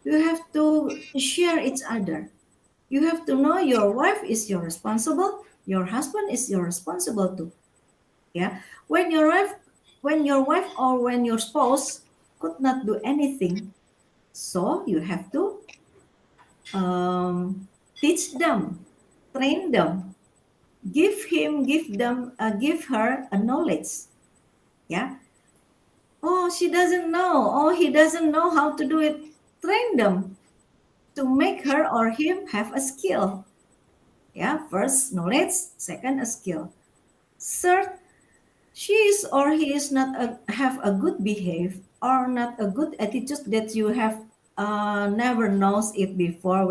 B: You have to share each other. You have to know your wife is your responsible, your husband is your responsible too. Yeah. When your wife or when your spouse could not do anything, so you have to um, teach them, train them, give her a knowledge. Yeah. Oh, she doesn't know. Oh, he doesn't know how to do it. Train them to make her or him have a skill. Yeah. First, knowledge. Second, a skill. Third, she is or he is not have a good behave or not a good attitude that you have never knows it before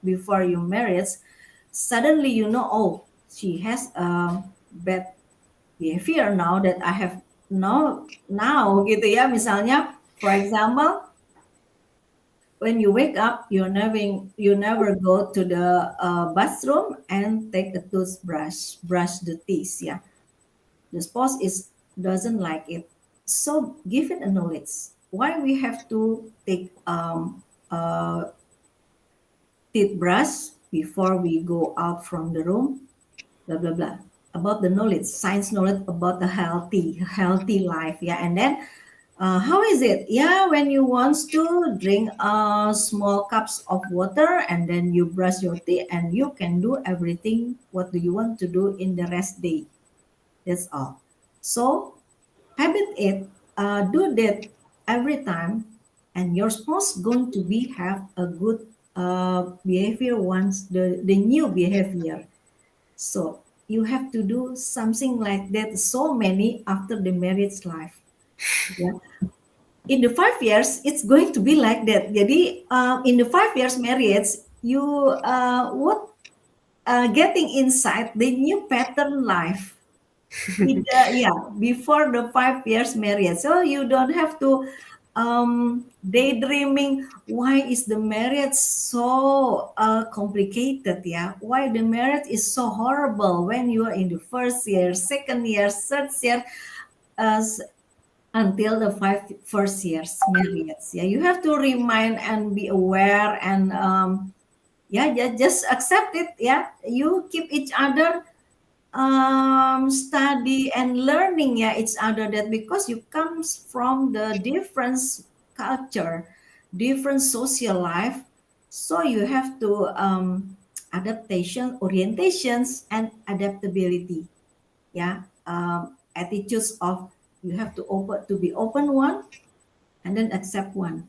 B: before you married. Suddenly you know, oh, she has a bad behavior now that I have now gitu ya. Misalnya, for example, when you wake up, you never go to the bathroom and take a toothbrush, brush the teeth. Yeah, the spouse is doesn't like it, so give it a knowledge why we have to take teeth brush before we go out from the room, blah blah blah, about the knowledge, science knowledge about the healthy life. Yeah. And then how is it, yeah, when you want to drink small cups of water and then you brush your teeth and you can do everything what do you want to do in the rest day. That's all. So habit it, do that every time, and your spouse going to be have a good behavior once the new behavior. So you have to do something like that. So many after the marriage life. Yeah. In the 5 years, it's going to be like that. Jadi in the 5 years marriage, you what getting inside the new pattern life. Yeah, before the 5 years marriage. So you don't have to daydreaming why is the marriage so complicated. Yeah, why the marriage is so horrible when you are in the first year, second year, third year, as until the first years marriage. Yeah, you have to remind and be aware and yeah, just accept it. Yeah, you keep each other study and learning, yeah, each other, that because you comes from the different culture, different social life, so you have to adaptation, orientations and adaptability. Yeah. Attitudes of, you have to open to be open one and then accept one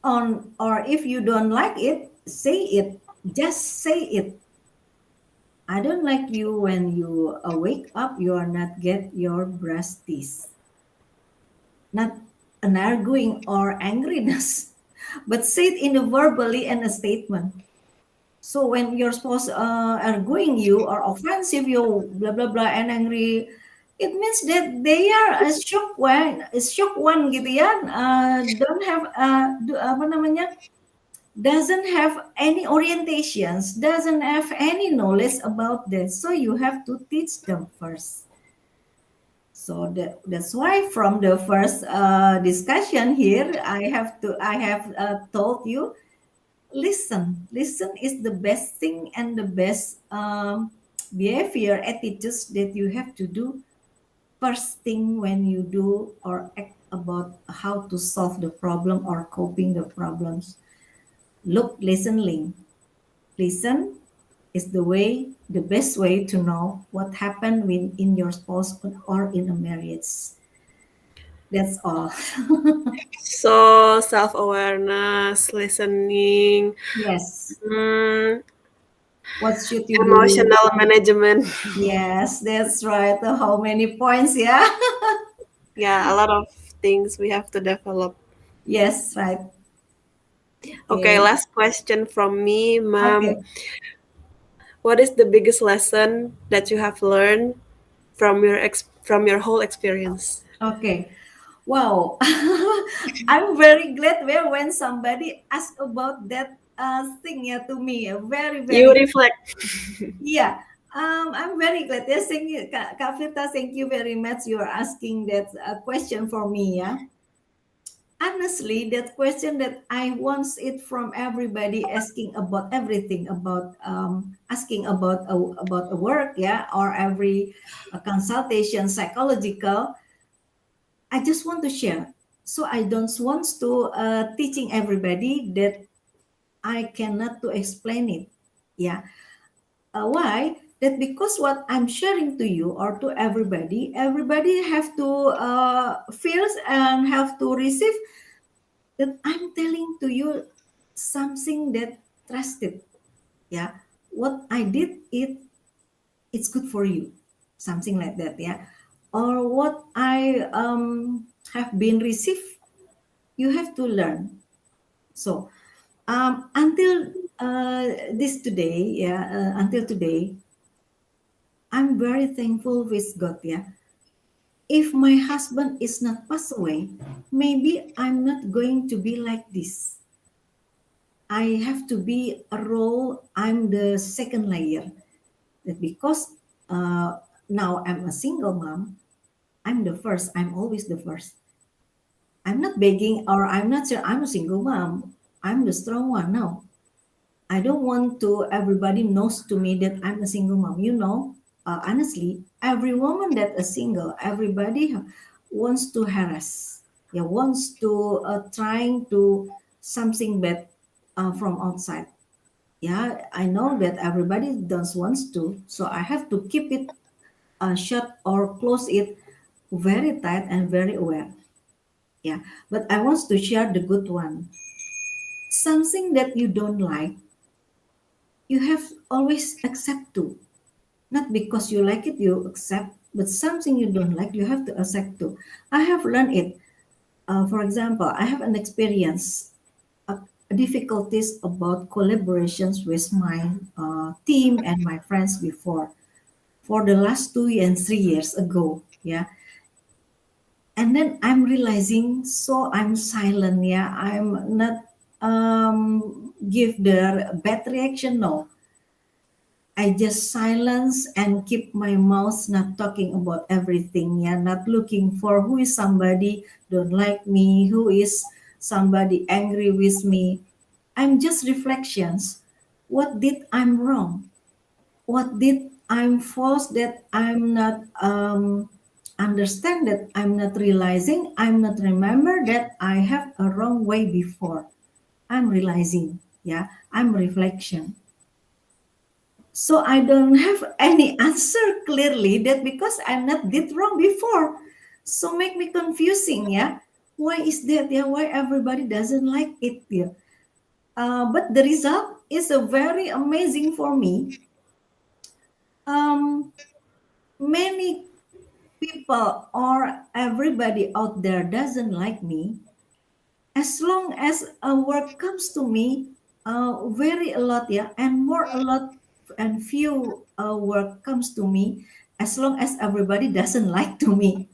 B: on, or if you don't like it, say it, just say it. I don't like you when you wake up, you are not get your brush teeth. Not an arguing or angriness, but say it in a verbally and a statement. So when your spouse arguing you or offensive you, blah blah blah and angry, it means that they are a shock one gitu ya, don't have apa namanya, doesn't have any orientations, doesn't have any knowledge about this. So you have to teach them first. So that's why from the first discussion here, I have told you, listen is the best thing and the best behavior attitudes that you have to do first thing when you do or act about how to solve the problem or coping the problems. Look, listen, link. Listen is the best way to know what happened in your spouse or in a marriage. That's all.
A: So self-awareness, listening,
B: Yes.
A: mm,
B: What should you do?
A: emotional management.
B: Yes, that's right. How many points? Yeah.
A: Yeah, a lot of things we have to develop.
B: Yes, right.
A: Okay,
B: Okay.
A: last question from me,
B: Okay.
A: ma'am. What is the biggest lesson that you have learned from from your whole experience?
B: Okay. Wow. I'm very glad when somebody asked about that thing, yeah, to me. Very,
A: You
B: very,
A: reflect.
B: yeah. I'm very glad. Yes, thank you, Kak Firta. Thank you very much. You are asking that question for me. Yeah. honestly, that question that I want it from everybody, asking about everything, about asking about a work, yeah, or every consultation, psychological. I just want to share. So I don't want to teaching everybody that I cannot to explain it. Yeah. Why? That because what I'm sharing to you or to everybody, everybody have to feel and have to receive that I'm telling to you something that trusted. Yeah. What I did it's good for you. Something like that. Yeah. Or what I have been received, you have to learn. So until this today, yeah, until today, I'm very thankful with God. Yeah, if my husband is not passed away, maybe I'm not going to be like this. I have to be a role. I'm the second layer. That because now I'm a single mom, I'm the first. I'm always the first. I'm not begging or I'm not sure I'm a single mom. I'm the strong one. No, I don't want to everybody knows to me that I'm a single mom. Honestly, every woman that is single, everybody wants to harass. Yeah, wants to trying to something bad from outside. Yeah, I know that everybody does wants to, so I have to keep it shut or close it very tight and very aware. Yeah, but I want to share the good one. Something that you don't like, you have always accept to. Not because you like it, you accept, but something you don't like, you have to accept to. I have learned it. For example, I have an experience, difficulties about collaborations with my team and my friends before. For the last 2 and 3 years ago, yeah. And then I'm realizing, so I'm silent, yeah. I'm not give the bad reaction, no. I just silence and keep my mouth not talking about everything, yeah, not looking for who is somebody don't like me, who is somebody angry with me. I'm just reflections. What did I'm wrong? What did I'm false that I'm not understand that I'm not realizing, I'm not remember that I have a wrong way before. I'm realizing, yeah, I'm reflection. So I don't have any answer clearly that because I'm not did wrong before. So make me confusing, yeah. Why is that? Yeah, why everybody doesn't like it? Yeah. But the result is a very amazing for me. Um, Many people or everybody out there doesn't like me as long as a work comes to me very a lot, yeah, and more a lot and few work comes to me, as long as everybody doesn't like to me,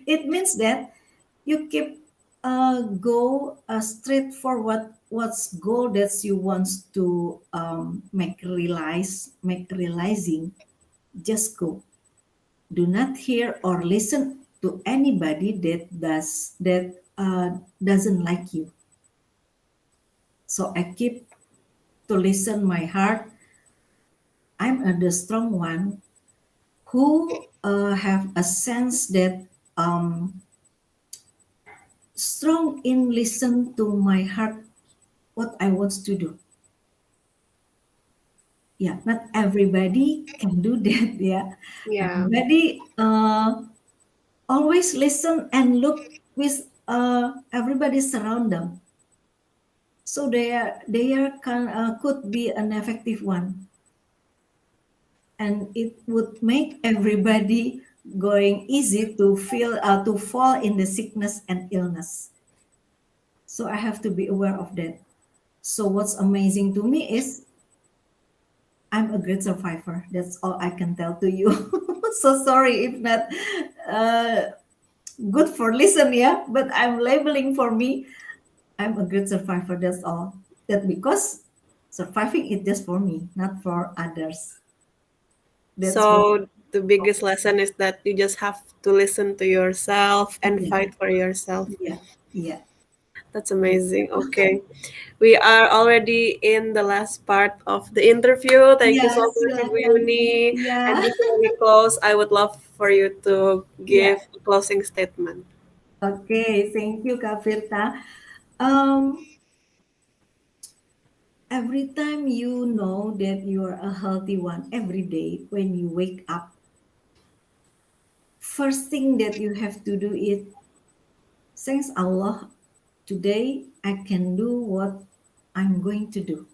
B: it means that you keep go straight for what's goal that you want to make realizing. Just go, do not hear or listen to anybody that doesn't like you. So I keep to listen my heart. I'm the strong one who have a sense that strong in listen to my heart what I want to do. Yeah, not everybody can do that. Yeah,
A: Yeah.
B: everybody always listen and look with everybody surround them. So could be an effective one, and it would make everybody going easy to feel to fall in the sickness and illness. So I have to be aware of that. So what's amazing to me is I'm a great survivor. That's all I can tell to you. So sorry if not uh, good for listen, yeah, but I'm labeling for me. I'm a great survivor. That's all. That because surviving is just for me, not for others. That's what.
A: So the biggest lesson is that you just have to listen to yourself and
B: Yeah,
A: fight for yourself.
B: yeah, yeah.
A: That's amazing. Okay. We are already in the last part of the interview. Thank you so
B: Yeah,
A: much, Ibu
B: silakan.
A: Yuni. And
B: Yeah,
A: before we close, I would love for you to
B: yeah.
A: give a closing statement.
B: Okay, thank you, Kak Firta. Um, every time you know that you are a healthy one, every day when you wake up, first thing that you have to do is thanks Allah. Today I can do what I'm going to do.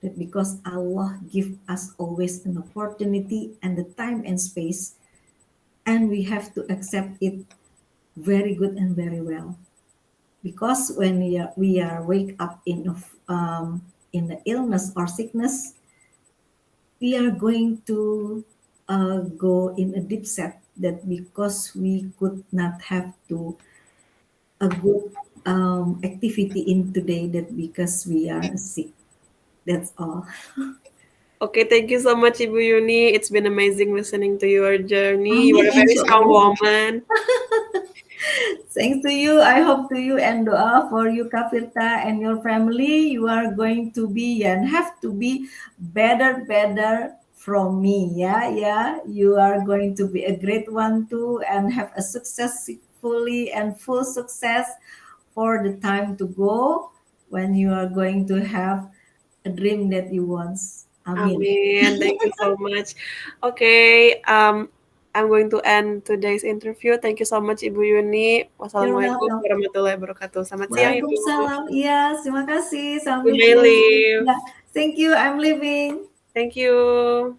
B: That because Allah give us always an opportunity and the time and space, and we have to accept it very good and very well. Because when we are wake up in the illness or sickness, we are going to go in a deep set that because we could not have to a good activity in today that because we are sick. That's all.
A: Okay, thank you so much, Ibu Yuni. It's been amazing listening to your journey. You are
B: Amin,
A: a very strong
B: inshallah.
A: woman.
B: Thanks to you. I hope to you and doa for you, Kafirta, and your family. You are going to be and have to be better from me. Yeah, yeah. You are going to be a great one too and have a successfully and full success for the time to go when you are going to have a dream that you want. Amin.
A: Amin. Thank you so much. Okay, I'm going to end today's interview. Thank you so much, Ibu Yuni.
B: You're
A: Wassalamualaikum
B: welcome.
A: warahmatullahi wabarakatuh. Selamat siang, Ibu.
B: Waalaikumsalam. Iya, terima kasih.
A: You may
B: Assalamualaikum.
A: leave.
B: Ya, thank you. I'm leaving.
A: Thank you.